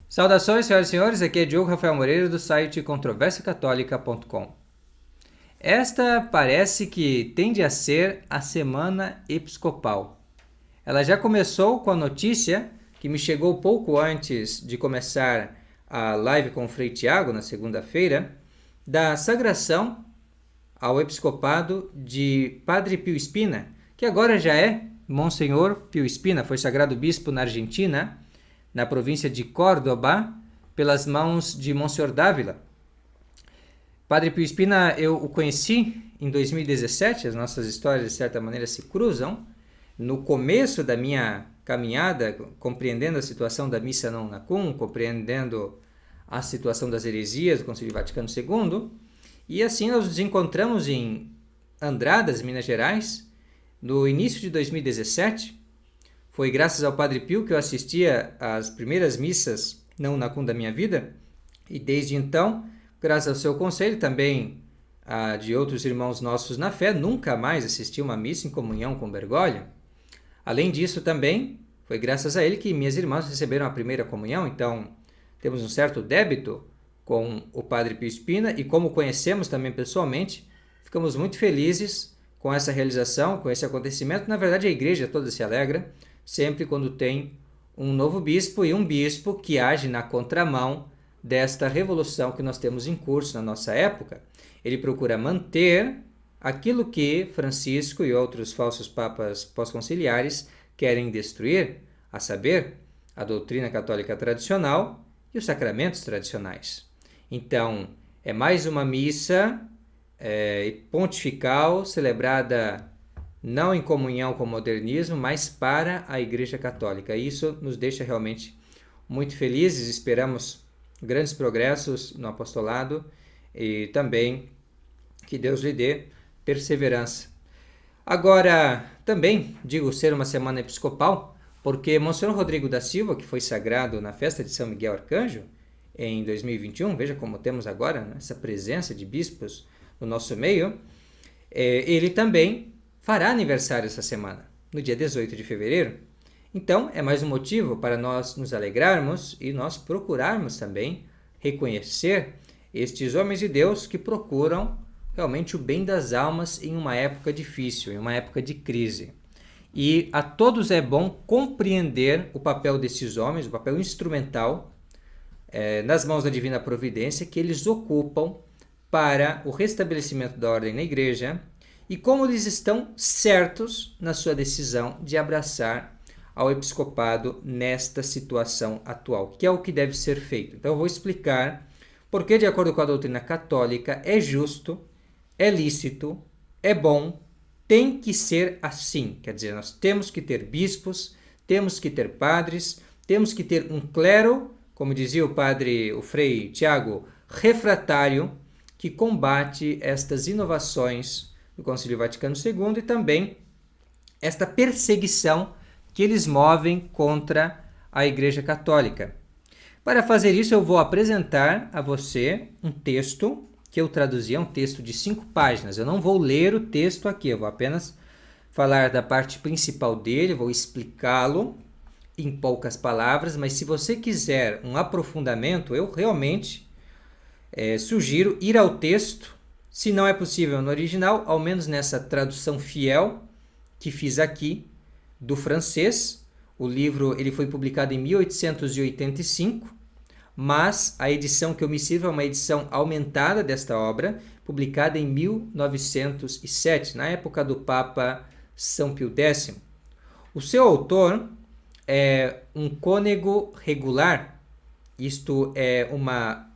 Saudações, senhoras e senhores, aqui é Diogo Rafael Moreira do site controversiacatólica.com. Esta parece que tende a ser a Semana Episcopal. Ela já começou com a notícia que me chegou pouco antes de começar a live com o Frei Tiago, na segunda-feira, da sagração ao episcopado de Padre Pio Spina, que agora já é Monsenhor Pio Spina, foi sagrado bispo na Argentina, na província de Córdoba, pelas mãos de Monsenhor Dávila. Padre Pio Spina, eu o conheci em 2017, as nossas histórias de certa maneira se cruzam. No começo da minha caminhada, compreendendo a situação da Missa Non Nacum, compreendendo a situação das heresias do Concílio Vaticano II, e assim nós nos encontramos em Andradas, Minas Gerais, no início de 2017. Foi graças ao Padre Pio que eu assistia às primeiras missas não nacum da minha vida, e desde então, graças ao seu conselho, também de outros irmãos nossos na fé, nunca mais assisti uma missa em comunhão com Bergoglio. Além disso, também foi graças a ele que minhas irmãs receberam a primeira comunhão, então temos um certo débito com o Padre Pio Spina, e como conhecemos também pessoalmente, ficamos muito felizes com essa realização, com esse acontecimento. Na verdade, a igreja toda se alegra sempre quando tem um novo bispo, e um bispo que age na contramão desta revolução que nós temos em curso na nossa época. Ele procura manter aquilo que Francisco e outros falsos papas pós-conciliares querem destruir, a saber, a doutrina católica tradicional e os sacramentos tradicionais. Então, é mais uma missa pontifical, celebrada não em comunhão com o modernismo, mas para a Igreja Católica. Isso nos deixa realmente muito felizes. Esperamos grandes progressos no apostolado e também que Deus lhe dê perseverança. Agora, também digo ser uma semana episcopal, porque Monsenhor Rodrigo da Silva, que foi sagrado na festa de São Miguel Arcanjo em 2021, veja como temos agora essa presença de bispos no nosso meio, ele também fará aniversário essa semana, no dia 18 de fevereiro. Então, é mais um motivo para nós nos alegrarmos e nós procurarmos também reconhecer estes homens de Deus que procuram realmente o bem das almas em uma época difícil, em uma época de crise. E a todos é bom compreender o papel desses homens, o papel instrumental nas mãos da Divina Providência que eles ocupam para o restabelecimento da ordem na Igreja, e como eles estão certos na sua decisão de abraçar ao episcopado nesta situação atual, que é o que deve ser feito. Então eu vou explicar porque, de acordo com a doutrina católica, é justo, é lícito, é bom, tem que ser assim. Quer dizer, nós temos que ter bispos, temos que ter padres, temos que ter um clero, como dizia o Frei Tiago, refratário, que combate estas inovações do Concílio Vaticano II e também esta perseguição que eles movem contra a Igreja Católica. Para fazer isso, eu vou apresentar a você um texto que eu traduzi, é um texto de 5 páginas. Eu não vou ler o texto aqui, eu vou apenas falar da parte principal dele, vou explicá-lo em poucas palavras, mas se você quiser um aprofundamento, eu realmente sugiro ir ao texto. Se não é possível no original, ao menos nessa tradução fiel que fiz aqui do francês. O livro ele foi publicado em 1885, mas a edição que eu me sirvo é uma edição aumentada desta obra, publicada em 1907, na época do Papa São Pio X. O seu autor é um cônego regular, isto é uma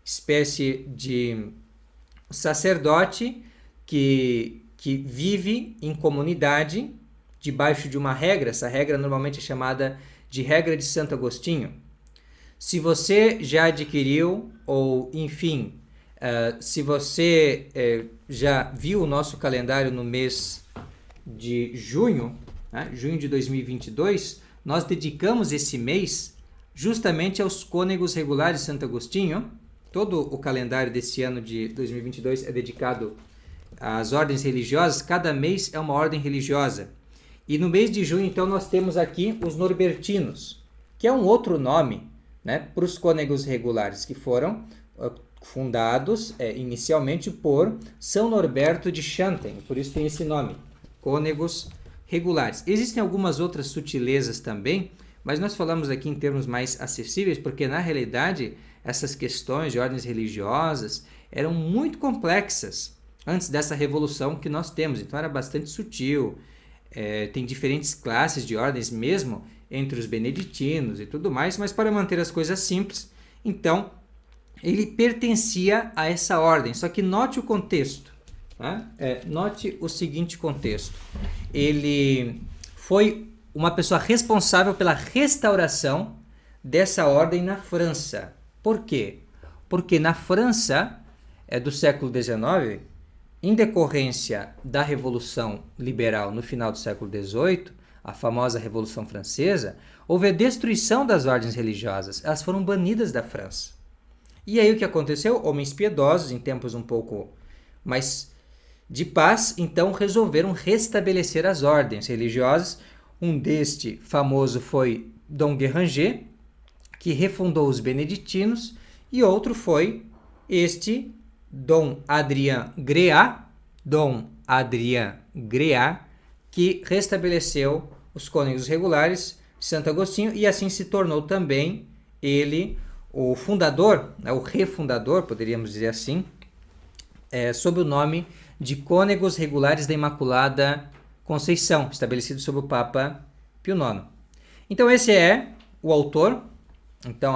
espécie de sacerdote que vive em comunidade debaixo de uma regra. Essa regra normalmente é chamada de regra de Santo Agostinho. Se você já adquiriu, ou enfim, se você já viu o nosso calendário no mês de junho, junho de 2022, nós dedicamos esse mês justamente aos cônegos regulares de Santo Agostinho. Todo o calendário desse ano de 2022 é dedicado às ordens religiosas. Cada mês é uma ordem religiosa. E no mês de junho, então, nós temos aqui os norbertinos, que é um outro nome né, para os cônegos regulares, que foram fundados inicialmente por São Norberto de Xanten, por isso tem esse nome, cônegos regulares. Existem algumas outras sutilezas também, mas nós falamos aqui em termos mais acessíveis, porque na realidade essas questões de ordens religiosas eram muito complexas antes dessa revolução que nós temos, então era bastante sutil. Tem diferentes classes de ordens mesmo entre os beneditinos e tudo mais, mas para manter as coisas simples, então ele pertencia a essa ordem. Só que note o contexto, tá? Note o seguinte contexto: ele foi uma pessoa responsável pela restauração dessa ordem na França. Por quê? Porque na França do século XIX, em decorrência da Revolução Liberal no final do século XVIII, a famosa Revolução Francesa, houve a destruição das ordens religiosas. Elas foram banidas da França. E aí o que aconteceu? Homens piedosos, em tempos um pouco mais de paz, então resolveram restabelecer as ordens religiosas. Um deste famoso foi Dom Guéranger, que refundou os beneditinos, e outro foi este Dom Adrien Gréat, que restabeleceu os cônegos regulares de Santo Agostinho, e assim se tornou também ele o fundador, o refundador, poderíamos dizer assim, sob o nome de Cônegos Regulares da Imaculada Conceição, estabelecido sob o Papa Pio IX. Então esse é o autor. Então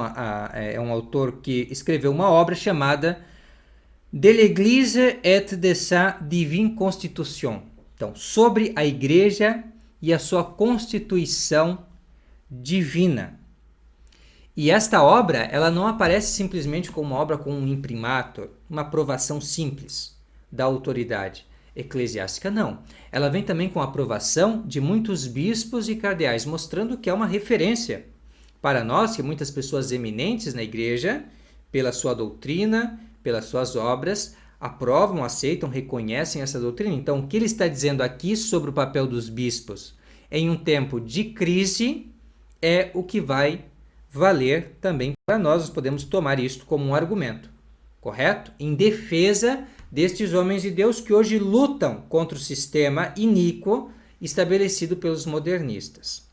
é um autor que escreveu uma obra chamada De l'Église et de sa divine constitution. Então, sobre a Igreja e a sua constituição divina. E esta obra, ela não aparece simplesmente como uma obra com um imprimatur, uma aprovação simples da autoridade eclesiástica, não. Ela vem também com a aprovação de muitos bispos e cardeais, mostrando que é uma referência para nós, que muitas pessoas eminentes na Igreja, pela sua doutrina, pelas suas obras, aprovam, aceitam, reconhecem essa doutrina. Então, o que ele está dizendo aqui sobre o papel dos bispos em um tempo de crise é o que vai valer também para nós. Nós podemos tomar isto como um argumento, correto? Em defesa destes homens de Deus que hoje lutam contra o sistema iníquo estabelecido pelos modernistas.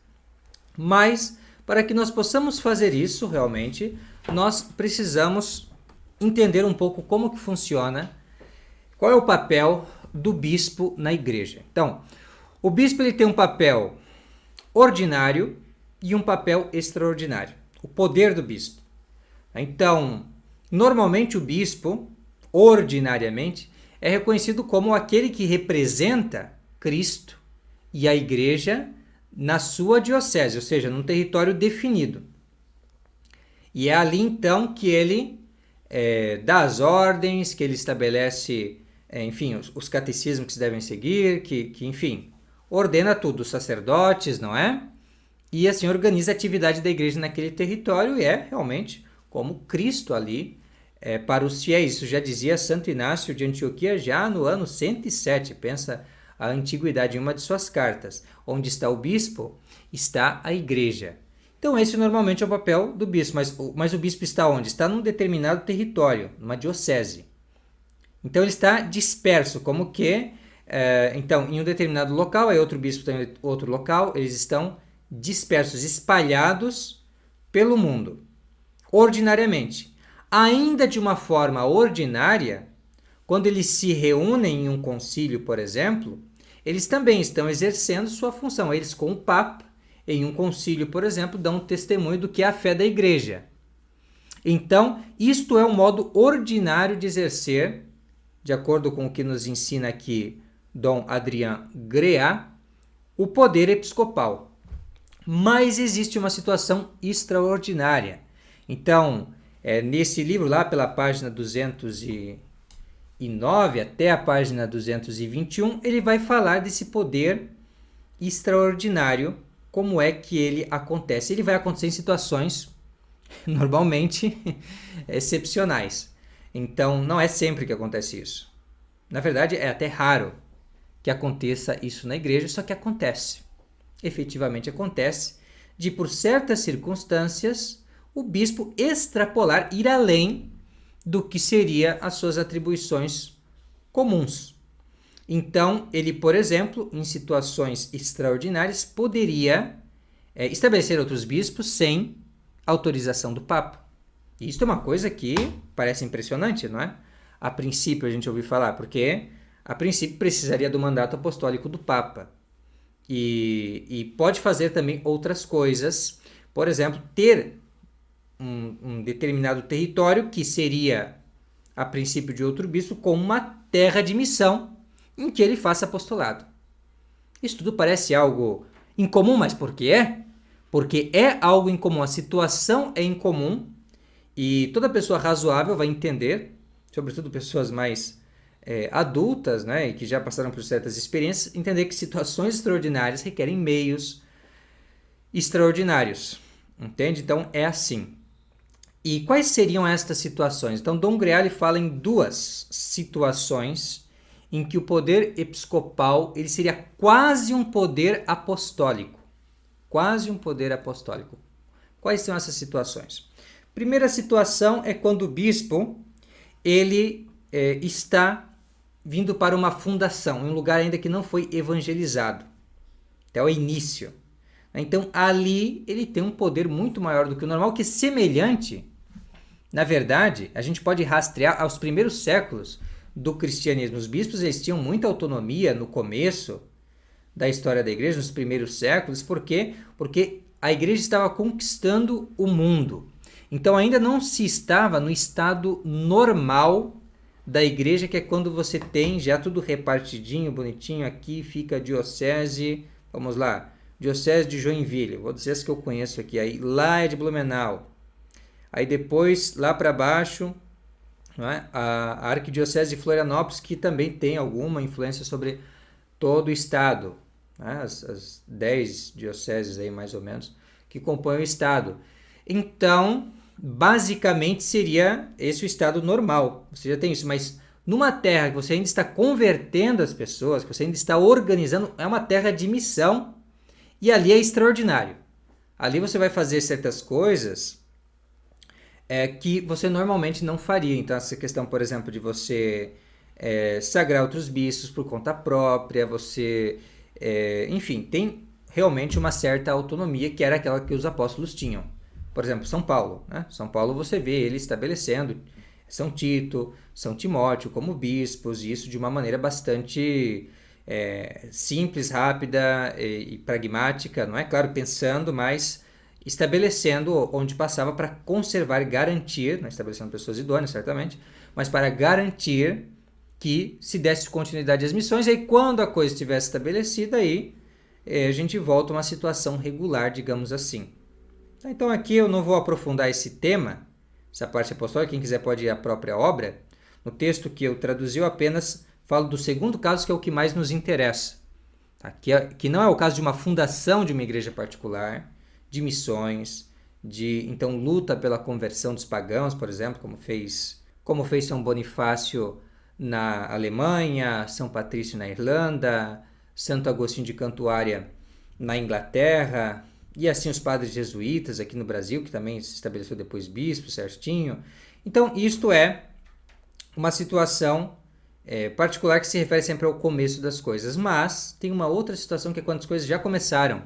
Mas, para que nós possamos fazer isso realmente, nós precisamos entender um pouco como que funciona, qual é o papel do bispo na igreja. Então, o bispo ele tem um papel ordinário e um papel extraordinário. O poder do bispo. Então, normalmente o bispo, ordinariamente, é reconhecido como aquele que representa Cristo e a igreja na sua diocese, ou seja, num território definido. E é ali então que ele dá as ordens, que ele estabelece, enfim, os catecismos que se devem seguir, que enfim, ordena tudo, os sacerdotes, não é? E assim organiza a atividade da igreja naquele território, e é realmente como Cristo ali para os fiéis. Isso já dizia Santo Inácio de Antioquia já no ano 107, pensa a antiguidade em uma de suas cartas. Onde está o bispo, está a igreja. Então esse normalmente é o papel do bispo, mas o bispo está onde? Está num determinado território, numa diocese. Então ele está disperso, como que, então em um determinado local, aí outro bispo tem outro local, eles estão dispersos, espalhados pelo mundo, ordinariamente. Ainda de uma forma ordinária, quando eles se reúnem em um concílio, por exemplo, eles também estão exercendo sua função. Eles com o Papa, em um concílio, por exemplo, dão testemunho do que é a fé da igreja. Então, isto é um modo ordinário de exercer, de acordo com o que nos ensina aqui Dom Adrien Gréat, o poder episcopal. Mas existe uma situação extraordinária. Então, nesse livro, lá pela página 209 até a página 221, ele vai falar desse poder extraordinário, como é que ele acontece. Ele vai acontecer em situações, normalmente, excepcionais. Então, não é sempre que acontece isso. Na verdade, é até raro que aconteça isso na igreja, só que acontece. Efetivamente acontece de, por certas circunstâncias, o bispo extrapolar, ir além do que seria as suas atribuições comuns. Então, ele, por exemplo, em situações extraordinárias, poderia estabelecer outros bispos sem autorização do Papa. E isso é uma coisa que parece impressionante, não é? A princípio a gente ouviu falar, porque a princípio precisaria do mandato apostólico do Papa. E pode fazer também outras coisas, por exemplo, ter um determinado território que seria, a princípio de outro bispo, como uma terra de missão em que ele faça apostolado. Isso tudo parece algo incomum, mas por que é? Porque é algo incomum, a situação é incomum e toda pessoa razoável vai entender, sobretudo pessoas mais adultas, né, e que já passaram por certas experiências, entender que situações extraordinárias requerem meios extraordinários, entende? Então é assim. E quais seriam estas situações? Então Dom Greali fala em duas situações em que o poder episcopal ele seria quase um poder apostólico. Quase um poder apostólico. Quais são essas situações? Primeira situação é quando o bispo ele está vindo para uma fundação, em um lugar ainda que não foi evangelizado, até o início. Então ali ele tem um poder muito maior do que o normal, que é semelhante. Na verdade, a gente pode rastrear aos primeiros séculos do cristianismo. Os bispos eles tinham muita autonomia no começo da história da igreja, nos primeiros séculos. Por quê? Porque a igreja estava conquistando o mundo. Então ainda não se estava no estado normal da igreja, que é quando você tem já tudo repartidinho, bonitinho. Aqui fica a diocese, vamos lá, diocese de Joinville, vou dizer as que eu conheço aqui. Aí lá é de Blumenau. Aí depois, lá para baixo, não é? A Arquidiocese de Florianópolis, que também tem alguma influência sobre todo o estado. Né? As 10 dioceses aí, mais ou menos, que compõem o estado. Então, basicamente, seria esse o estado normal. Você já tem isso, mas numa terra que você ainda está convertendo as pessoas, que você ainda está organizando, é uma terra de missão, e ali é extraordinário. Ali você vai fazer certas coisas que você normalmente não faria. Então, essa questão, por exemplo, de você sagrar outros bispos por conta própria, você... enfim, tem realmente uma certa autonomia, que era aquela que os apóstolos tinham. Por exemplo, São Paulo. Né? São Paulo você vê ele estabelecendo São Tito, São Timóteo como bispos, e isso de uma maneira bastante simples, rápida e pragmática, não é? Claro, pensando, mas estabelecendo onde passava para conservar e garantir, não estabelecendo pessoas idôneas, certamente, mas para garantir que se desse continuidade às missões, e aí quando a coisa estivesse estabelecida, aí a gente volta a uma situação regular, digamos assim. Então aqui eu não vou aprofundar esse tema, essa parte apostólica, quem quiser pode ir à própria obra. No texto que eu traduzi, eu apenas falo do segundo caso, que é o que mais nos interessa. Tá? Que não é o caso de uma fundação de uma igreja particular, de missões, de então luta pela conversão dos pagãos, por exemplo, como fez São Bonifácio na Alemanha, São Patrício na Irlanda, Santo Agostinho de Cantuária na Inglaterra, e assim os padres jesuítas aqui no Brasil, que também se estabeleceu depois bispo, certinho. Então, isto é uma situação particular que se refere sempre ao começo das coisas. Mas tem uma outra situação que é quando as coisas já começaram.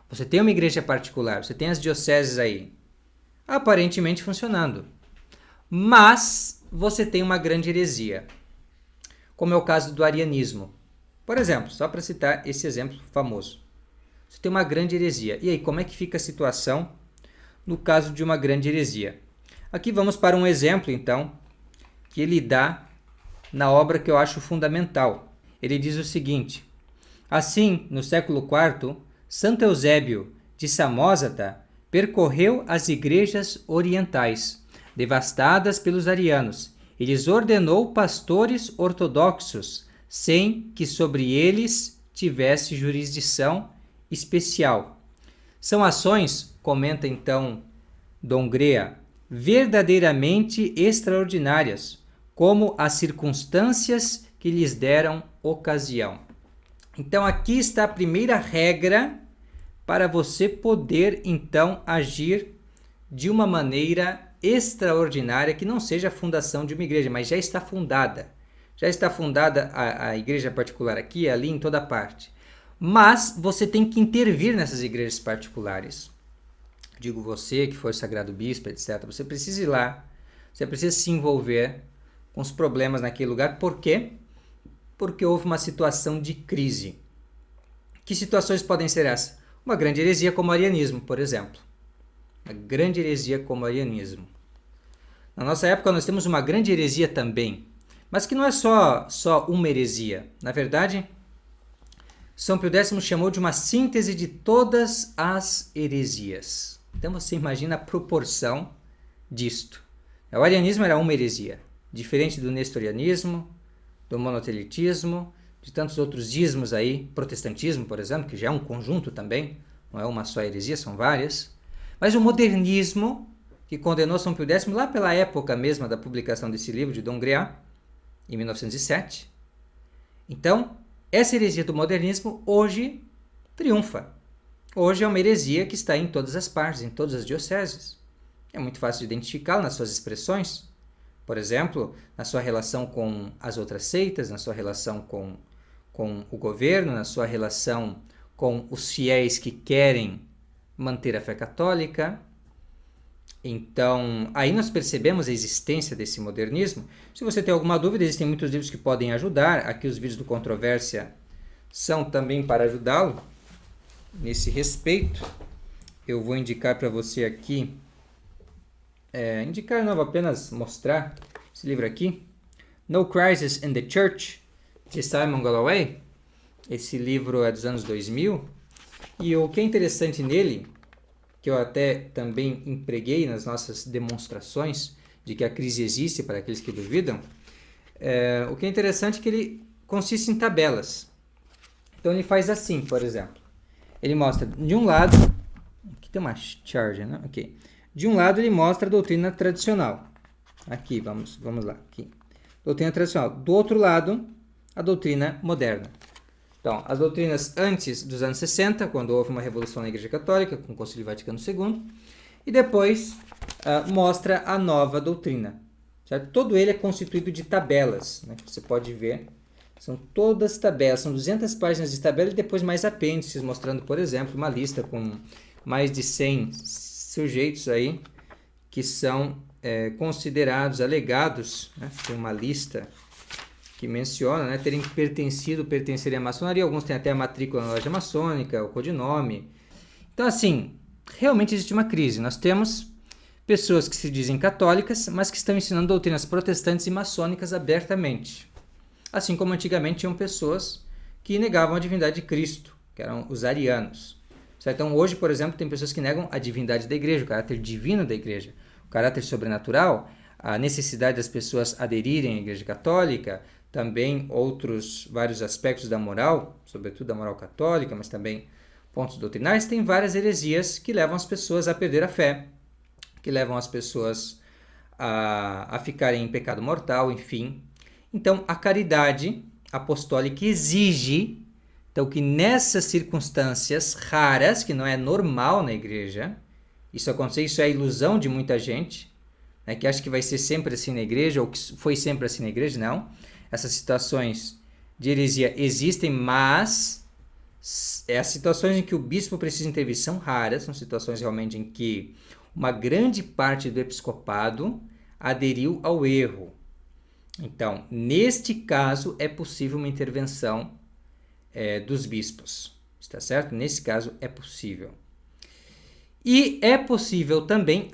Você tem uma igreja particular, você tem as dioceses aí, aparentemente funcionando. Mas você tem uma grande heresia, como é o caso do arianismo. Por exemplo, só para citar esse exemplo famoso. Você tem uma grande heresia. E aí, como é que fica a situação no caso de uma grande heresia? Aqui vamos para um exemplo, então, que ele dá na obra que eu acho fundamental. Ele diz o seguinte: assim, no século IV, Santo Eusébio de Samosata percorreu as igrejas orientais, devastadas pelos arianos, e lhes ordenou pastores ortodoxos, sem que sobre eles tivesse jurisdição especial. São ações, comenta então Dom Grea, verdadeiramente extraordinárias, como as circunstâncias que lhes deram ocasião. Então aqui está a primeira regra para você poder então agir de uma maneira extraordinária que não seja a fundação de uma igreja, mas já está fundada. Já está fundada a igreja particular aqui, ali, em toda parte. Mas você tem que intervir nessas igrejas particulares. Digo você, que foi sagrado bispo, etc. Você precisa ir lá, você precisa se envolver com os problemas naquele lugar. Por quê? Porque houve uma situação de crise. Que situações podem ser essas? Uma grande heresia como o arianismo, por exemplo. Uma grande heresia como o arianismo. Na nossa época nós temos uma grande heresia também, mas que não é só uma heresia. Na verdade, São Pio X chamou de uma síntese de todas as heresias. Então você imagina a proporção disto. O arianismo era uma heresia, diferente do nestorianismo, do monotelitismo, de tantos outros ismos aí, protestantismo, por exemplo, que já é um conjunto também, não é uma só heresia, são várias. Mas o modernismo, que condenou São Pio X lá pela época mesma da publicação desse livro de Dom Griat, em 1907. Então, essa heresia do modernismo hoje triunfa. Hoje é uma heresia que está em todas as partes, em todas as dioceses. É muito fácil de identificá-la nas suas expressões. Por exemplo, na sua relação com as outras seitas, na sua relação com o governo, na sua relação com os fiéis que querem manter a fé católica. Então, aí nós percebemos a existência desse modernismo. Se você tem alguma dúvida, existem muitos livros que podem ajudar. Aqui os vídeos do Controvérsia são também para ajudá-lo nesse respeito. Eu vou indicar para você aqui, indicar não, vou apenas mostrar esse livro aqui, No Crisis in the Church, de Simon Galloway. Esse livro é dos anos 2000, e o que é interessante nele, que eu até também empreguei nas nossas demonstrações de que a crise existe para aqueles que duvidam, o que é interessante é que ele consiste em tabelas. Então ele faz assim, por exemplo. Ele mostra, de um lado, aqui tem uma charge, né? Okay. De um lado ele mostra a doutrina tradicional. Aqui, vamos lá. Aqui. Doutrina tradicional. Do outro lado, a doutrina moderna. Então, as doutrinas antes dos anos 60, quando houve uma revolução na Igreja Católica, com o Concílio Vaticano II, e depois mostra a nova doutrina. Certo? Todo ele é constituído de tabelas, né? Você pode ver, são todas tabelas, são 200 páginas de tabela e depois mais apêndices, mostrando, por exemplo, uma lista com mais de 100 sujeitos aí que são considerados, alegados, né? Tem uma lista que menciona, né, terem pertencerem à maçonaria. Alguns têm até a matrícula na loja maçônica, o codinome. Então, assim, realmente existe uma crise. Nós temos pessoas que se dizem católicas, mas que estão ensinando doutrinas protestantes e maçônicas abertamente. Assim como antigamente tinham pessoas que negavam a divindade de Cristo, que eram os arianos. Certo? Então, hoje, por exemplo, tem pessoas que negam a divindade da igreja, o caráter divino da igreja, o caráter sobrenatural, a necessidade das pessoas aderirem à igreja católica, também vários aspectos da moral, sobretudo da moral católica, mas também pontos doutrinais. Tem várias heresias que levam as pessoas a perder a fé, que levam as pessoas a ficarem em pecado mortal, enfim. Então, a caridade apostólica exige que nessas circunstâncias raras, que não é normal na igreja, isso acontece, isso é a ilusão de muita gente, né, que acha que vai ser sempre assim na igreja, ou que foi sempre assim na igreja, não. Essas situações de heresia existem, mas as situações em que o bispo precisa intervir são raras, são situações realmente em que uma grande parte do episcopado aderiu ao erro. Então, neste caso, é possível uma intervenção dos bispos, está certo? Nesse caso, é possível. E é possível também,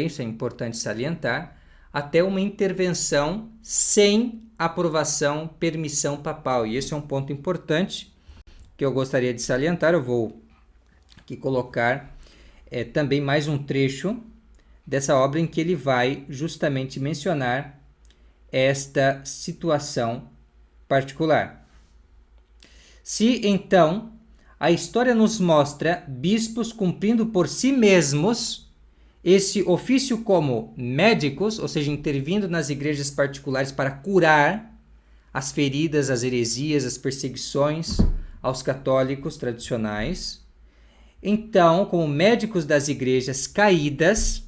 isso é importante salientar, até uma intervenção sem aprovação, permissão papal. E esse é um ponto importante que eu gostaria de salientar. Eu vou aqui colocar também mais um trecho dessa obra em que ele vai justamente mencionar esta situação particular. Se, então, a história nos mostra bispos cumprindo por si mesmos esse ofício como médicos, ou seja, intervindo nas igrejas particulares para curar as feridas, as heresias, as perseguições aos católicos tradicionais, Então, como médicos das igrejas caídas,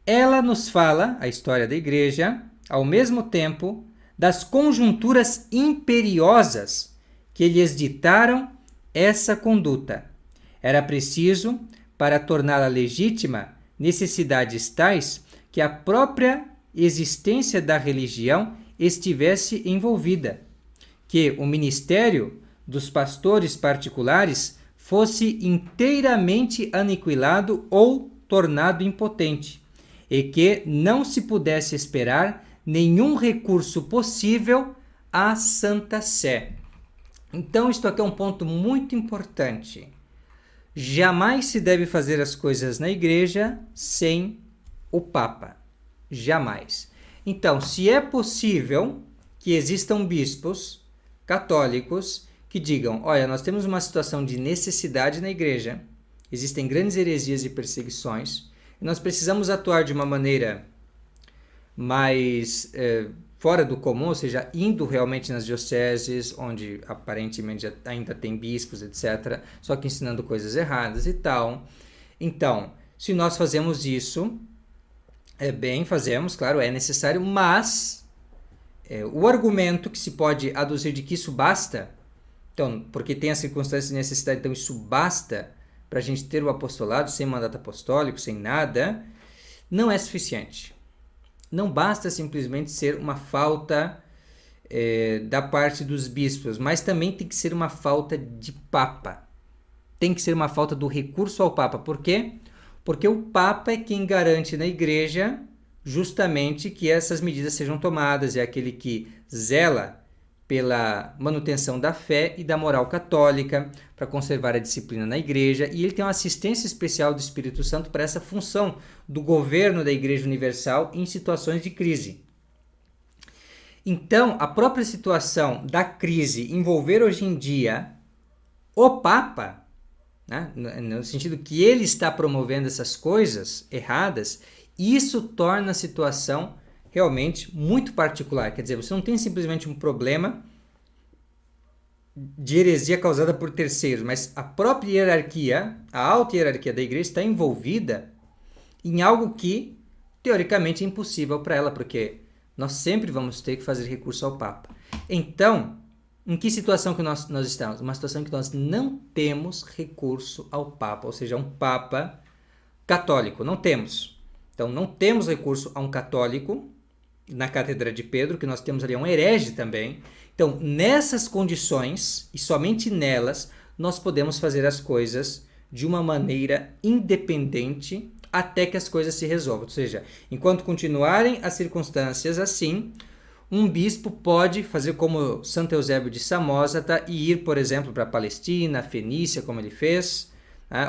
ela nos fala, a história da igreja, ao mesmo tempo, das conjunturas imperiosas que lhes ditaram essa conduta. Era preciso, para torná-la legítima, necessidades tais que a própria existência da religião estivesse envolvida, que o ministério dos pastores particulares fosse inteiramente aniquilado ou tornado impotente, e que não se pudesse esperar nenhum recurso possível à Santa Sé. Então, isto aqui é um ponto muito importante. Jamais se deve fazer as coisas na igreja sem o Papa. Jamais. Então, se é possível que existam bispos católicos que digam, olha, nós temos uma situação de necessidade na igreja, existem grandes heresias e perseguições, e nós precisamos atuar de uma maneira mais fora do comum, ou seja, indo realmente nas dioceses, onde aparentemente ainda tem bispos, etc., só que ensinando coisas erradas e tal. Então, se nós fazemos isso, fazemos, claro, é necessário, mas o argumento que se pode aduzir de que isso basta, então, porque tem as circunstâncias de necessidade, então isso basta para a gente ter o apostolado sem mandato apostólico, sem nada, não é suficiente. Não basta simplesmente ser uma falta da parte dos bispos, mas também tem que ser uma falta de Papa. Tem que ser uma falta do recurso ao Papa. Por quê? Porque o Papa é quem garante na igreja justamente que essas medidas sejam tomadas, é aquele que zela pela manutenção da fé e da moral católica, para conservar a disciplina na igreja, e ele tem uma assistência especial do Espírito Santo para essa função do governo da Igreja Universal em situações de crise. Então, a própria situação da crise envolver hoje em dia o Papa, né, no sentido que ele está promovendo essas coisas erradas, isso torna a situação realmente muito particular. Quer dizer, você não tem simplesmente um problema de heresia causada por terceiros, mas a própria hierarquia, a alta hierarquia da igreja está envolvida em algo que, teoricamente, é impossível para ela, porque nós sempre vamos ter que fazer recurso ao Papa. Então, em que situação que nós estamos? Uma situação em que nós não temos recurso ao Papa, ou seja, um Papa católico. Não temos. Então, não temos recurso a um católico na Cátedra de Pedro, que nós temos ali um herege também. Então, nessas condições, e somente nelas, nós podemos fazer as coisas de uma maneira independente até que as coisas se resolvam. Ou seja, enquanto continuarem as circunstâncias assim, um bispo pode fazer como Santo Eusébio de Samosata e ir, por exemplo, para a Palestina, Fenícia, como ele fez,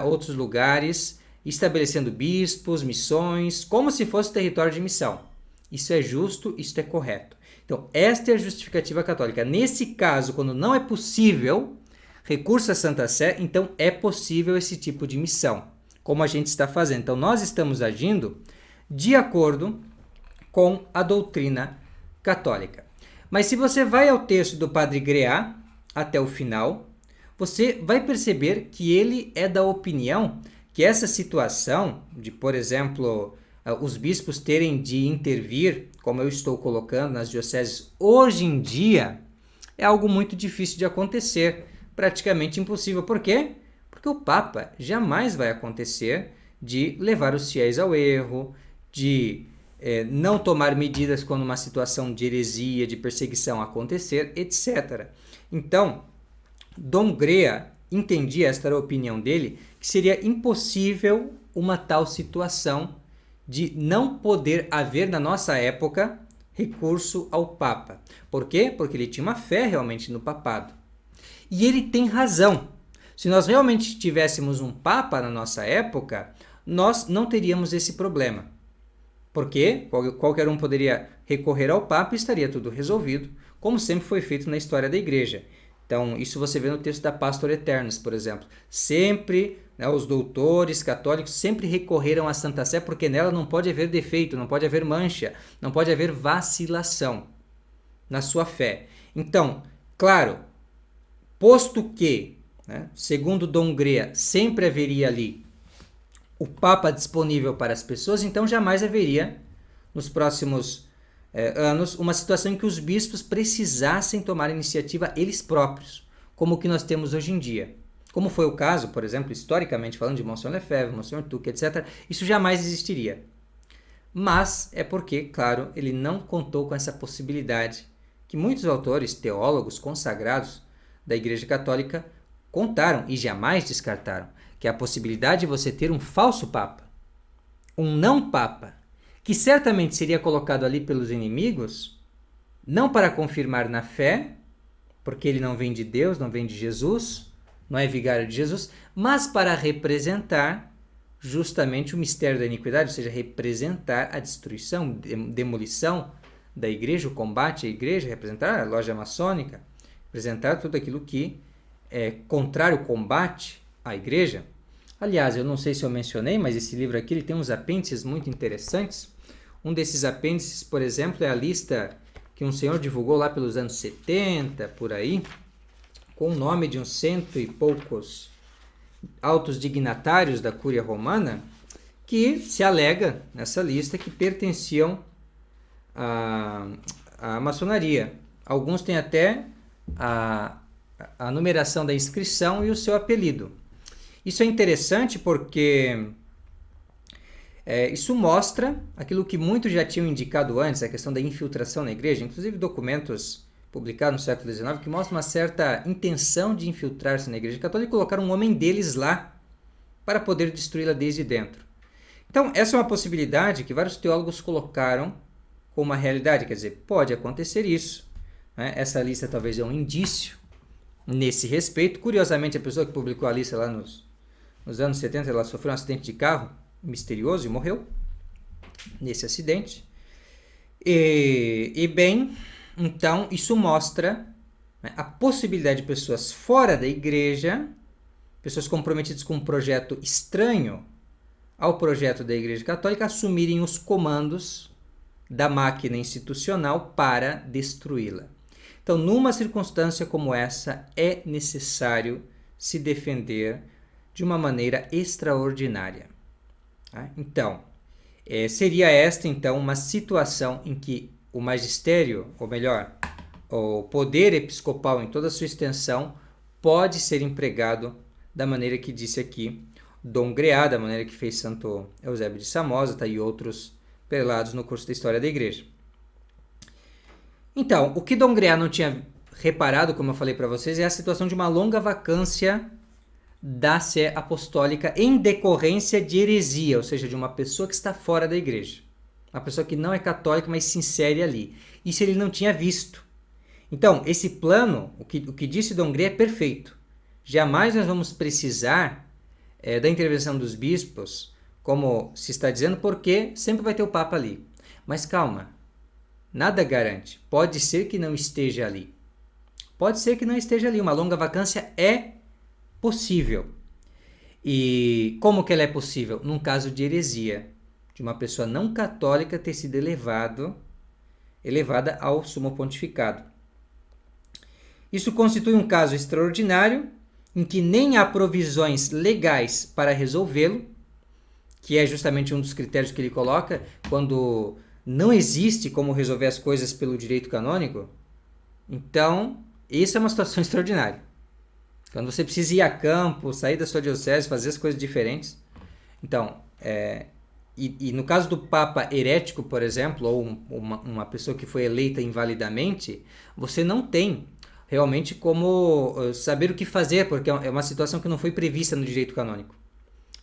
outros lugares, estabelecendo bispos, missões, como se fosse território de missão. Isso é justo, isso é correto. Então, esta é a justificativa católica. Nesse caso, quando não é possível recurso à Santa Sé, então é possível esse tipo de missão, como a gente está fazendo. Então, nós estamos agindo de acordo com a doutrina católica. Mas se você vai ao texto do Padre Great até o final, você vai perceber que ele é da opinião que essa situação de, por exemplo, os bispos terem de intervir, como eu estou colocando nas dioceses hoje em dia, é algo muito difícil de acontecer, praticamente impossível. Por quê? Porque o Papa jamais vai acontecer de levar os fiéis ao erro, de não tomar medidas quando uma situação de heresia, de perseguição acontecer, etc. Então, Dom Great entendia, esta era a opinião dele, que seria impossível uma tal situação de não poder haver na nossa época recurso ao Papa. Por quê? Porque ele tinha uma fé realmente no papado. E ele tem razão. Se nós realmente tivéssemos um Papa na nossa época, nós não teríamos esse problema. Porque qualquer um poderia recorrer ao Papa e estaria tudo resolvido, como sempre foi feito na história da Igreja. Então, isso você vê no texto da Pastor Aeternus, por exemplo. Sempre, os doutores católicos sempre recorreram à Santa Sé, porque nela não pode haver defeito, não pode haver mancha, não pode haver vacilação na sua fé. Então, claro, posto que né? Segundo Dongré, sempre haveria ali o Papa disponível para as pessoas, então jamais haveria, nos próximos anos, uma situação em que os bispos precisassem tomar iniciativa eles próprios, como o que nós temos hoje em dia. Como foi o caso, por exemplo, historicamente falando, de Monsenhor Lefebvre, Monsenhor Tuque, etc., isso jamais existiria. Mas é porque, claro, ele não contou com essa possibilidade que muitos autores, teólogos consagrados da Igreja Católica contaram e jamais descartaram, que é a possibilidade de você ter um falso papa, um não-papa, que certamente seria colocado ali pelos inimigos, não para confirmar na fé, porque ele não vem de Deus, não vem de Jesus, não é vigário de Jesus, mas para representar justamente o mistério da iniquidade, ou seja, representar a destruição, demolição da igreja, o combate à igreja, representar a loja maçônica, representar tudo aquilo que é contrário ao combate à igreja. Aliás, eu não sei se eu mencionei, mas esse livro aqui ele tem uns apêndices muito interessantes. Um desses apêndices, por exemplo, é a lista que um senhor divulgou lá pelos anos 70, por aí, com o nome de uns 100 e poucos altos dignatários da Cúria Romana, que se alega nessa lista que pertenciam à maçonaria. Alguns têm até a numeração da inscrição e o seu apelido. Isso é interessante porque isso mostra aquilo que muitos já tinham indicado antes, a questão da infiltração na igreja, inclusive documentos publicados no século XIX, que mostram uma certa intenção de infiltrar-se na igreja católica e colocar um homem deles lá para poder destruí-la desde dentro. Então, essa é uma possibilidade que vários teólogos colocaram como uma realidade, quer dizer, pode acontecer isso, né? Essa lista talvez é um indício nesse respeito. Curiosamente, a pessoa que publicou a lista lá nos anos 70, ela sofreu um acidente de carro misterioso e morreu nesse acidente. E bem, então isso mostra, né, a possibilidade de pessoas fora da igreja, pessoas comprometidas com um projeto estranho ao projeto da Igreja Católica, assumirem os comandos da máquina institucional para destruí-la. Então, numa circunstância como essa, é necessário se defender de uma maneira extraordinária. Tá? Então, seria esta então uma situação em que o magistério, ou melhor, o poder episcopal em toda a sua extensão, pode ser empregado da maneira que disse aqui Dom Greá, da maneira que fez Santo Eusébio de Samosata e outros prelados no curso da História da Igreja. Então, o que Dom Greá não tinha reparado, como eu falei para vocês, é a situação de uma longa vacância da sé apostólica em decorrência de heresia, ou seja, de uma pessoa que está fora da igreja. Uma pessoa que não é católica, mas se insere ali. Isso ele não tinha visto. Então, esse plano, o que disse Dom Greá é perfeito. Jamais nós vamos precisar da intervenção dos bispos, como se está dizendo, porque sempre vai ter o Papa ali. Mas calma, nada garante. Pode ser que não esteja ali. Pode ser que não esteja ali. Uma longa vacância é possível. E como que ela é possível? Num caso de heresia, de uma pessoa não católica ter sido elevada ao sumo pontificado. Isso constitui um caso extraordinário, em que nem há provisões legais para resolvê-lo, que é justamente um dos critérios que ele coloca, quando não existe como resolver as coisas pelo direito canônico. Então, isso é uma situação extraordinária. Quando você precisa ir a campo, sair da sua diocese, fazer as coisas diferentes. Então, e no caso do Papa herético, por exemplo, ou uma pessoa que foi eleita invalidamente, você não tem realmente como saber o que fazer, porque é uma situação que não foi prevista no direito canônico.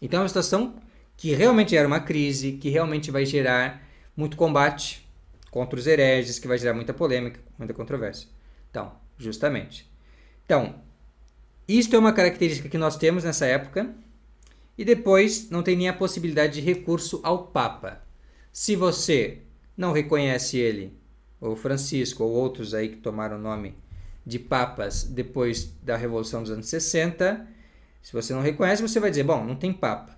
Então é uma situação que realmente gera uma crise, que realmente vai gerar muito combate contra os hereges, que vai gerar muita polêmica, muita controvérsia. Então, justamente. Então, isto é uma característica que nós temos nessa época, e depois não tem nem a possibilidade de recurso ao Papa. Se você não reconhece ele, ou Francisco, ou outros aí que tomaram o nome de papas depois da Revolução dos anos 60, se você não reconhece, você vai dizer, bom, não tem papa.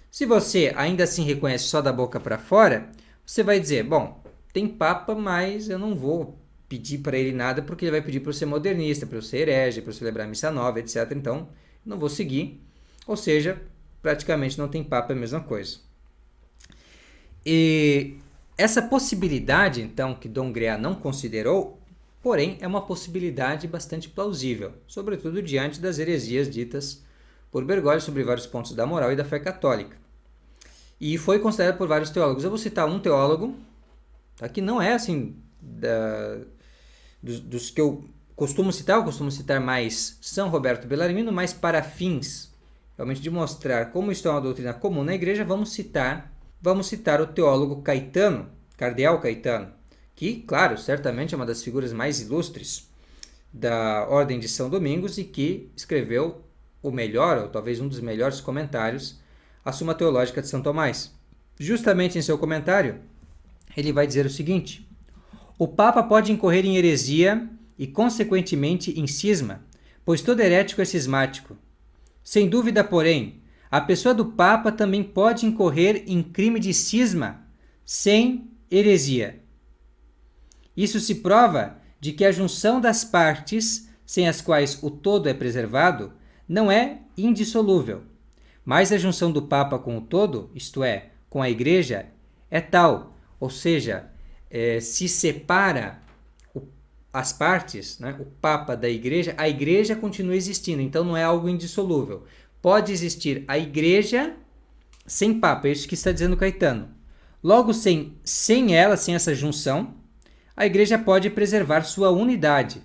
Se você ainda assim reconhece só da boca para fora, você vai dizer, bom, tem papa, mas eu não vou pedir para ele nada, porque ele vai pedir para eu ser modernista, para eu ser herege, para eu celebrar a missa nova, etc. Então, não vou seguir. Ou seja, praticamente não tem Papa, é a mesma coisa. E essa possibilidade, então, que Dom Greá não considerou, porém, é uma possibilidade bastante plausível, sobretudo diante das heresias ditas por Bergoglio sobre vários pontos da moral e da fé católica. E foi considerado por vários teólogos. Eu vou citar um teólogo, tá, que não é assim dos que eu costumo citar mais São Roberto Bellarmino, mas para fins realmente de mostrar como isso é uma doutrina comum na igreja, vamos citar o teólogo Caetano, Cardeal Caetano, que, claro, certamente é uma das figuras mais ilustres da Ordem de São Domingos e que escreveu o melhor, ou talvez um dos melhores comentários à Suma Teológica de São Tomás. Justamente em seu comentário, ele vai dizer o seguinte: o Papa pode incorrer em heresia e, consequentemente, em cisma, pois todo herético é cismático. Sem dúvida, porém, a pessoa do Papa também pode incorrer em crime de cisma, sem heresia. Isso se prova de que a junção das partes, sem as quais o todo é preservado, não é indissolúvel. Mas a junção do Papa com o todo, isto é, com a Igreja, é tal, ou seja, se separa as partes, né, o Papa da Igreja, a Igreja continua existindo, então não é algo indissolúvel. Pode existir a Igreja sem Papa, é isso que está dizendo Caetano. Logo, sem ela, sem essa junção, a Igreja pode preservar sua unidade.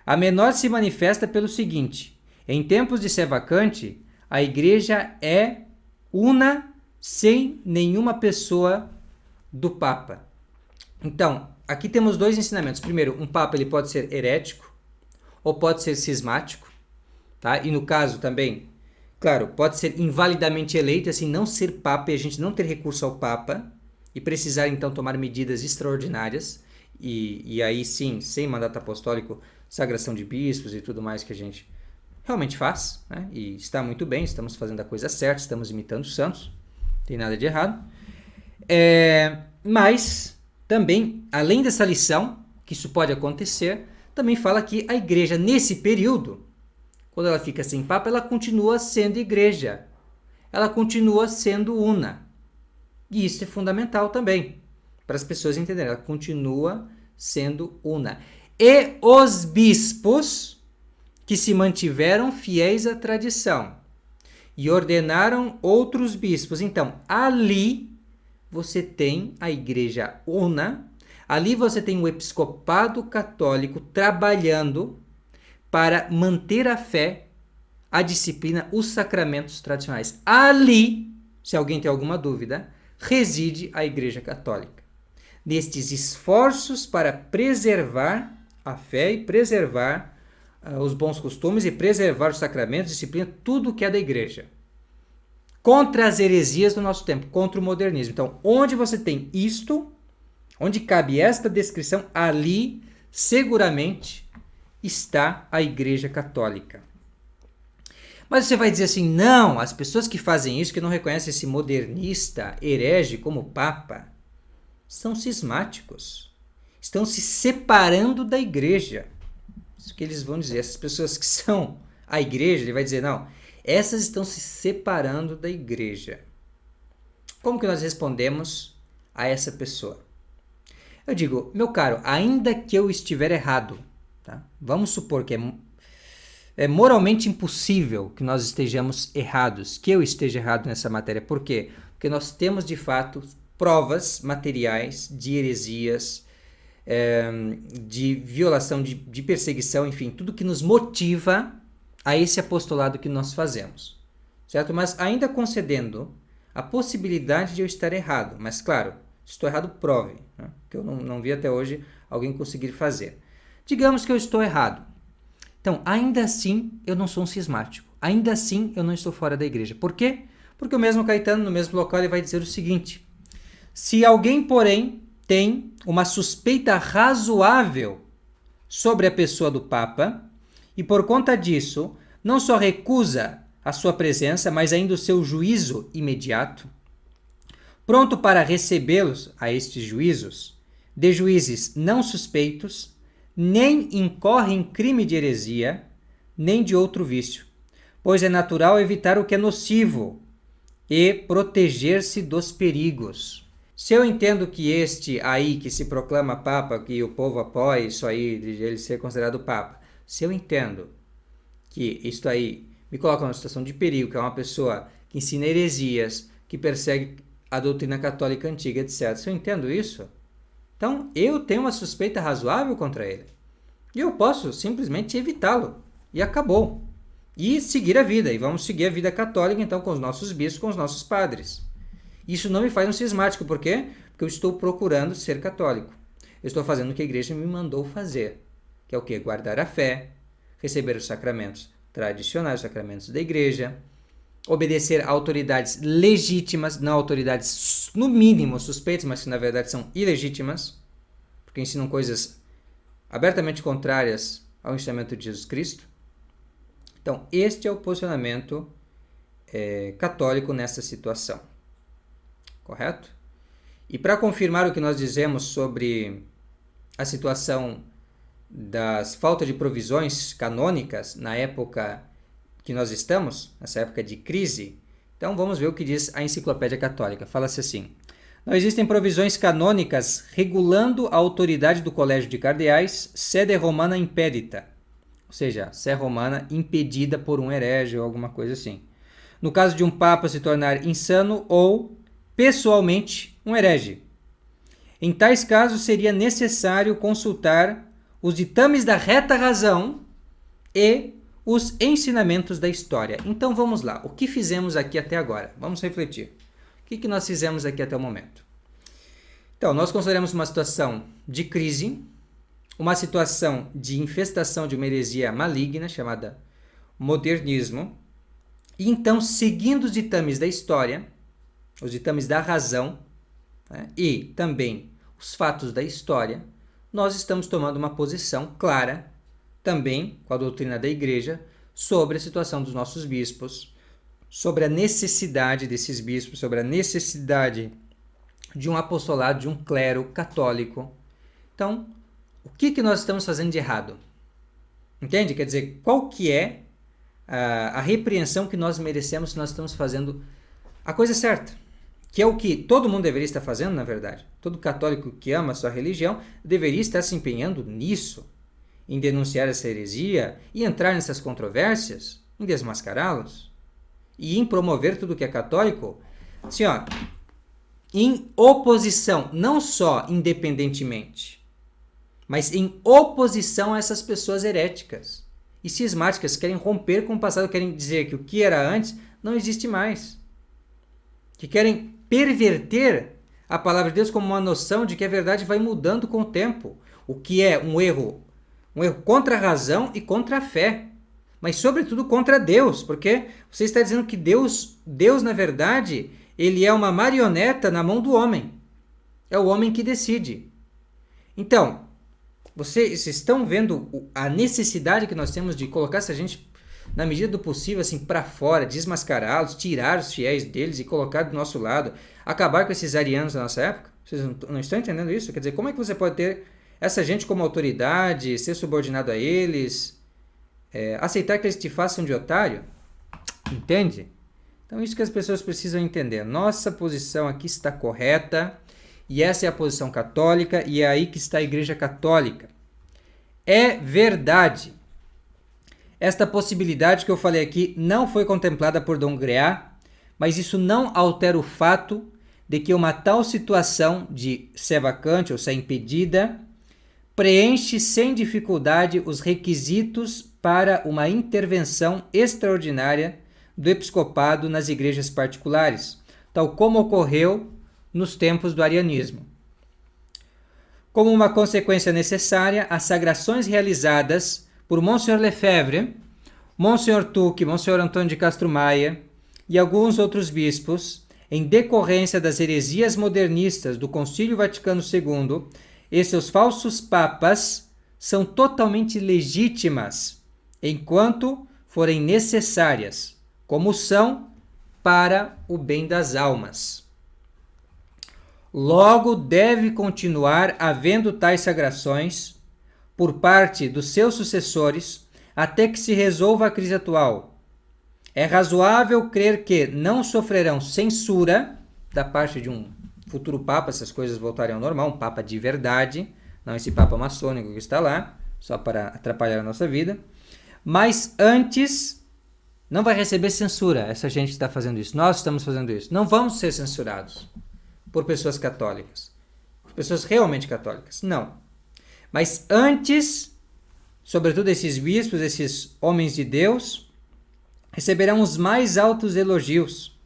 A menor se manifesta pelo seguinte: em tempos de sé vacante, a Igreja é una sem nenhuma pessoa do Papa. Então, aqui temos dois ensinamentos. Primeiro, um Papa ele pode ser herético ou pode ser cismático, tá? E no caso também, claro, pode ser invalidamente eleito, assim, não ser Papa e a gente não ter recurso ao Papa e precisar então tomar medidas extraordinárias e aí sim, sem mandato apostólico, sagração de bispos e tudo mais que a gente realmente faz, né? E está muito bem, estamos fazendo a coisa certa, estamos imitando os santos, não tem nada de errado. Mas também, além dessa lição, que isso pode acontecer, também fala que a igreja, nesse período, quando ela fica sem Papa, ela continua sendo igreja, ela continua sendo una. E isso é fundamental também, para as pessoas entenderem, ela continua sendo una. E os bispos que se mantiveram fiéis à tradição e ordenaram outros bispos. Então, ali você tem a igreja una, ali você tem o episcopado católico trabalhando para manter a fé, a disciplina, os sacramentos tradicionais. Ali, se alguém tem alguma dúvida, reside a Igreja Católica. Nestes esforços para preservar a fé e preservar os bons costumes e preservar os sacramentos, disciplina, tudo que é da igreja. Contra as heresias do nosso tempo, contra o modernismo. Então, onde você tem isto, onde cabe esta descrição, ali seguramente está a Igreja Católica. Mas você vai dizer assim, não, as pessoas que fazem isso, que não reconhecem esse modernista herege como Papa, são cismáticos. Estão se separando da igreja. Isso que eles vão dizer. Essas pessoas que são a igreja, ele vai dizer, não, essas estão se separando da igreja. Como que nós respondemos a essa pessoa? Eu digo, meu caro, ainda que eu estiver errado, tá? Vamos supor que é moralmente impossível que nós estejamos errados, que eu esteja errado nessa matéria. Por quê? Porque nós temos, de fato, provas materiais de heresias, de violação, de perseguição, enfim, tudo que nos motiva a esse apostolado que nós fazemos, certo? Mas ainda concedendo a possibilidade de eu estar errado, mas claro, se estou errado, prove, né? Que eu não vi até hoje alguém conseguir fazer. Digamos que eu estou errado. Então, ainda assim, eu não sou um cismático. Ainda assim, eu não estou fora da igreja. Por quê? Porque o mesmo Caetano, no mesmo local, ele vai dizer o seguinte: se alguém, porém, tem uma suspeita razoável sobre a pessoa do Papa e, por conta disso, não só recusa a sua presença, mas ainda o seu juízo imediato, pronto para recebê-los a estes juízos, de juízes não suspeitos, nem incorre em crime de heresia, nem de outro vício. pois é natural evitar o que é nocivo e proteger-se dos perigos. Se eu entendo que este aí que se proclama Papa, que o povo apoia isso aí, de ele ser considerado Papa, se eu entendo que isto aí me coloca numa situação de perigo, que é uma pessoa que ensina heresias, que persegue a doutrina católica antiga, etc. Se eu entendo isso, então eu tenho uma suspeita razoável contra ele. E eu posso simplesmente evitá-lo. E acabou. E seguir a vida. E vamos seguir a vida católica, então, com os nossos bispos, com os nossos padres. Isso não me faz um cismático. Por quê? Porque eu estou procurando ser católico. Eu estou fazendo o que a igreja me mandou fazer. Que é o quê? Guardar a fé, receber os sacramentos tradicionais, os sacramentos da igreja, obedecer a autoridades legítimas, não autoridades, no mínimo, suspeitas, mas que na verdade são ilegítimas, porque ensinam coisas abertamente contrárias ao ensinamento de Jesus Cristo. Então, este é o posicionamento católico nessa situação. Correto? E para confirmar o que nós dizemos sobre a situação das faltas de provisões canônicas na época que nós estamos, nessa época de crise, então vamos ver o que diz a Enciclopédia Católica. Fala-se assim: não existem provisões canônicas regulando a autoridade do Colégio de Cardeais, sede romana impedita, ou seja, sé romana impedida por um herege ou alguma coisa assim. No caso de um papa se tornar insano ou, pessoalmente, um herege. Em tais casos, seria necessário consultar os ditames da reta razão e os ensinamentos da história. Então vamos lá, o que fizemos aqui até agora? Vamos refletir. O que nós fizemos aqui até o momento? Então, nós consideramos uma situação de crise, uma situação de infestação de uma heresia maligna chamada modernismo, e então, seguindo os ditames da história, os ditames da razão, né, e também os fatos da história, nós estamos tomando uma posição clara, também com a doutrina da Igreja, sobre a situação dos nossos bispos, sobre a necessidade desses bispos, sobre a necessidade de um apostolado, de um clero católico. Então, o que nós estamos fazendo de errado? Entende? Quer dizer, qual que é a repreensão que nós merecemos se nós estamos fazendo a coisa certa? Que é o que todo mundo deveria estar fazendo, na verdade. Todo católico que ama a sua religião deveria estar se empenhando nisso, em denunciar essa heresia e entrar nessas controvérsias, em desmascará-los e em promover tudo que é católico, assim, ó, em oposição, não só independentemente, mas em oposição a essas pessoas heréticas e cismáticas que querem romper com o passado, querem dizer que o que era antes não existe mais, que querem perverter a palavra de Deus como uma noção de que a verdade vai mudando com o tempo, o que é um erro contra a razão e contra a fé, mas sobretudo contra Deus, porque você está dizendo que Deus na verdade, ele é uma marioneta na mão do homem, é o homem que decide. Então, vocês estão vendo a necessidade que nós temos de colocar essa gente, na medida do possível, assim, para fora, desmascará-los, tirar os fiéis deles e colocar do nosso lado, acabar com esses arianos da nossa época? Vocês não estão entendendo isso? Quer dizer, como é que você pode ter essa gente como autoridade, ser subordinado a eles, aceitar que eles te façam de otário? Entende? Então, isso que as pessoas precisam entender. Nossa posição aqui está correta, e essa é a posição católica, e é aí que está a Igreja Católica. É verdade. Esta possibilidade que eu falei aqui não foi contemplada por Dom Great, mas isso não altera o fato de que uma tal situação de sé vacante ou sé impedida preenche sem dificuldade os requisitos para uma intervenção extraordinária do episcopado nas igrejas particulares, tal como ocorreu nos tempos do arianismo. Como uma consequência necessária, as sagrações realizadas por Monseigneur Lefebvre, Monseigneur Tuque, Monseigneur Antônio de Castro Maia e alguns outros bispos, em decorrência das heresias modernistas do Concílio Vaticano II e seus falsos papas, são totalmente legítimas, enquanto forem necessárias, como são para o bem das almas. Logo, deve continuar havendo tais sagrações por parte dos seus sucessores até que se resolva a crise atual. É razoável crer que não sofrerão censura da parte de um futuro Papa, se as coisas voltarem ao normal, um Papa de verdade, não esse Papa maçônico que está lá, só para atrapalhar a nossa vida. Mas antes, não vai receber censura essa gente que está fazendo isso. Nós estamos fazendo isso. Não vamos ser censurados por pessoas católicas, por pessoas realmente católicas. Não. Mas antes, sobretudo esses bispos, esses homens de Deus, receberão os mais altos elogios.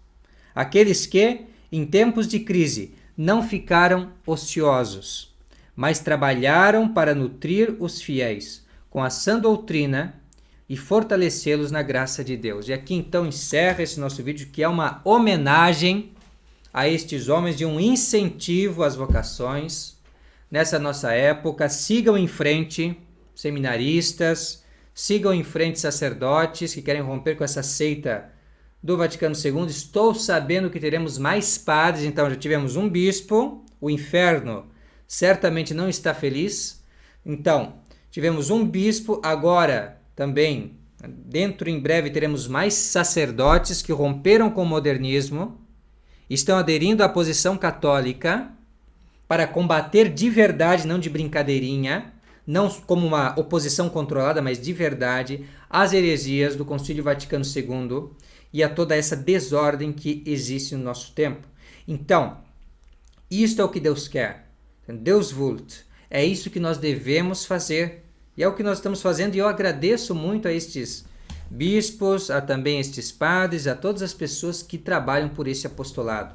Aqueles que, em tempos de crise, não ficaram ociosos, mas trabalharam para nutrir os fiéis com a sã doutrina e fortalecê-los na graça de Deus. E aqui então encerra esse nosso vídeo, que é uma homenagem a estes homens, de um incentivo às vocações nessa nossa época. Sigam em frente, seminaristas, sigam em frente sacerdotes que querem romper com essa seita do Vaticano II. Estou sabendo que teremos mais padres, então já tivemos um bispo, o inferno certamente não está feliz. Então, tivemos um bispo, agora também, em breve, teremos mais sacerdotes que romperam com o modernismo, estão aderindo à posição católica para combater de verdade, não de brincadeirinha, não como uma oposição controlada, mas de verdade, as heresias do Concílio Vaticano II e a toda essa desordem que existe no nosso tempo. Então, isto é o que Deus quer. Deus vult. É isso que nós devemos fazer. E é o que nós estamos fazendo, e eu agradeço muito a estes bispos, a também estes padres, a todas as pessoas que trabalham por esse apostolado.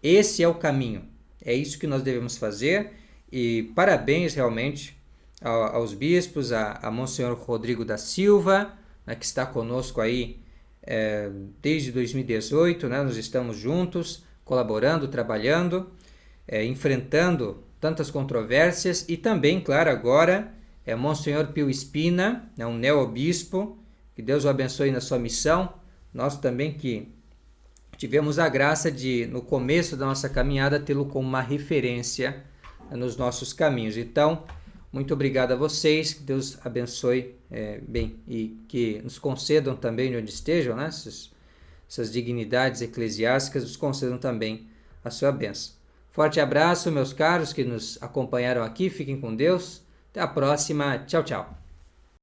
Esse é o caminho. É isso que nós devemos fazer. E parabéns realmente aos bispos, a Monsenhor Rodrigo da Silva, né, que está conosco aí desde 2018, né, nós estamos juntos, colaborando, trabalhando, enfrentando tantas controvérsias, e também, claro, agora Monsenhor Pio Spina, um neo-bispo, que Deus o abençoe na sua missão. Nós também que tivemos a graça de, no começo da nossa caminhada, tê-lo como uma referência nos nossos caminhos. Então, muito obrigado a vocês, que Deus abençoe bem e que nos concedam também, de onde estejam, né, essas dignidades eclesiásticas, nos concedam também a sua bênção. Forte abraço, meus caros que nos acompanharam aqui, fiquem com Deus. Até a próxima. Tchau, tchau.